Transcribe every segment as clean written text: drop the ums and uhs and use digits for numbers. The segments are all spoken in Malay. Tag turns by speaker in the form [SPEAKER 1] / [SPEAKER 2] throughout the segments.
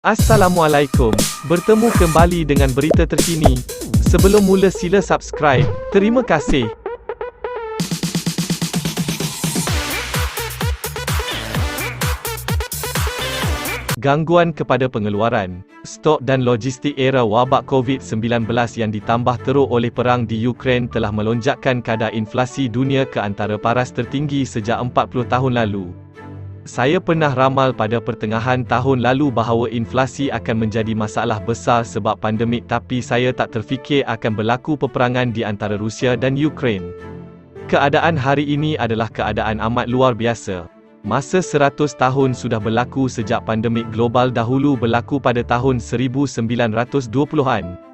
[SPEAKER 1] Assalamualaikum, bertemu kembali dengan berita terkini. Sebelum mula sila subscribe, terima kasih. Gangguan kepada pengeluaran, stok dan logistik era wabak COVID-19 yang ditambah teruk oleh perang di Ukraine telah melonjakkan kadar inflasi dunia ke antara paras tertinggi sejak 40 tahun lalu. Saya pernah ramal pada pertengahan tahun lalu bahawa inflasi akan menjadi masalah besar sebab pandemik, tapi saya tak terfikir akan berlaku peperangan di antara Rusia dan Ukraine. Keadaan hari ini adalah keadaan amat luar biasa. Masa 100 tahun sudah berlaku sejak pandemik global dahulu berlaku pada tahun 1920-an.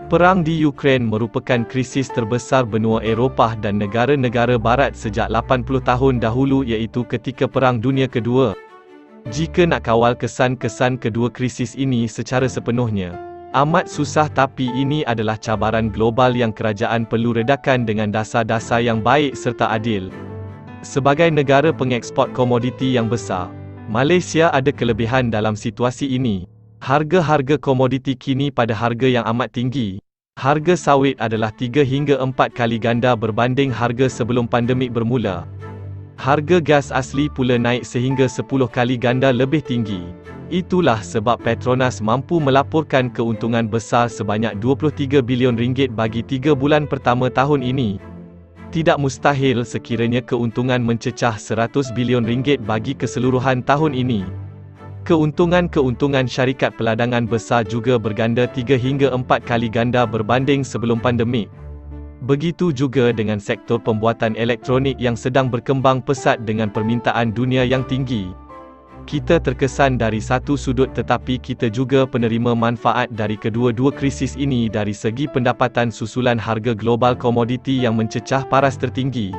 [SPEAKER 1] Perang di Ukraine merupakan krisis terbesar benua Eropah dan negara-negara barat sejak 80 tahun dahulu, iaitu ketika Perang Dunia Kedua. Jika nak kawal kesan-kesan kedua krisis ini secara sepenuhnya, amat susah, tapi ini adalah cabaran global yang kerajaan perlu redakan dengan dasar-dasar yang baik serta adil. Sebagai negara pengeksport komoditi yang besar, Malaysia ada kelebihan dalam situasi ini. Harga-harga komoditi kini pada harga yang amat tinggi. Harga sawit adalah 3 hingga 4 kali ganda berbanding harga sebelum pandemik bermula. Harga gas asli pula naik sehingga 10 kali ganda lebih tinggi. Itulah sebab Petronas mampu melaporkan keuntungan besar sebanyak RM23 bilion bagi 3 bulan pertama tahun ini. Tidak mustahil sekiranya keuntungan mencecah RM100 bilion bagi keseluruhan tahun ini. Keuntungan syarikat peladangan besar juga berganda 3 hingga 4 kali ganda berbanding sebelum pandemik. Begitu juga dengan sektor pembuatan elektronik yang sedang berkembang pesat dengan permintaan dunia yang tinggi. Kita terkesan dari satu sudut, tetapi kita juga penerima manfaat dari kedua-dua krisis ini dari segi pendapatan susulan harga global komoditi yang mencecah paras tertinggi.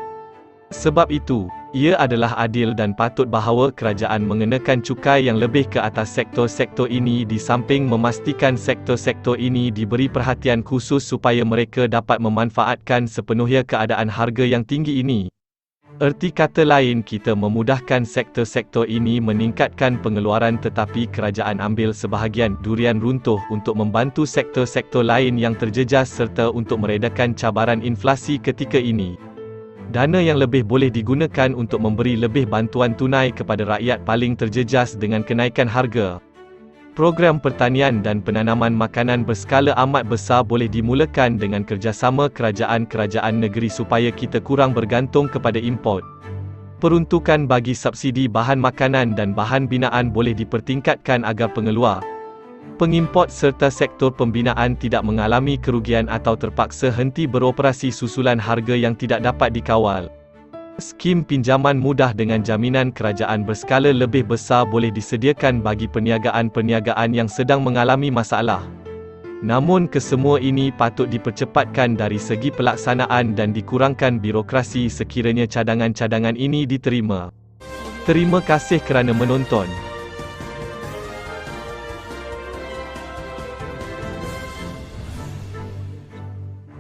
[SPEAKER 1] Sebab itu, ia adalah adil dan patut bahawa kerajaan mengenakan cukai yang lebih ke atas sektor-sektor ini di samping memastikan sektor-sektor ini diberi perhatian khusus supaya mereka dapat memanfaatkan sepenuhnya keadaan harga yang tinggi ini. Erti kata lain, kita memudahkan sektor-sektor ini meningkatkan pengeluaran, tetapi kerajaan ambil sebahagian durian runtuh untuk membantu sektor-sektor lain yang terjejas serta untuk meredakan cabaran inflasi ketika ini. Dana yang lebih boleh digunakan untuk memberi lebih bantuan tunai kepada rakyat paling terjejas dengan kenaikan harga. Program pertanian dan penanaman makanan berskala amat besar boleh dimulakan dengan kerjasama kerajaan-kerajaan negeri supaya kita kurang bergantung kepada import. Peruntukan bagi subsidi bahan makanan dan bahan binaan boleh dipertingkatkan agar pengeluar, pengimport serta sektor pembinaan tidak mengalami kerugian atau terpaksa henti beroperasi susulan harga yang tidak dapat dikawal. Skim pinjaman mudah dengan jaminan kerajaan berskala lebih besar boleh disediakan bagi perniagaan-perniagaan yang sedang mengalami masalah. Namun kesemua ini patut dipercepatkan dari segi pelaksanaan dan dikurangkan birokrasi sekiranya cadangan-cadangan ini diterima. Terima kasih kerana menonton.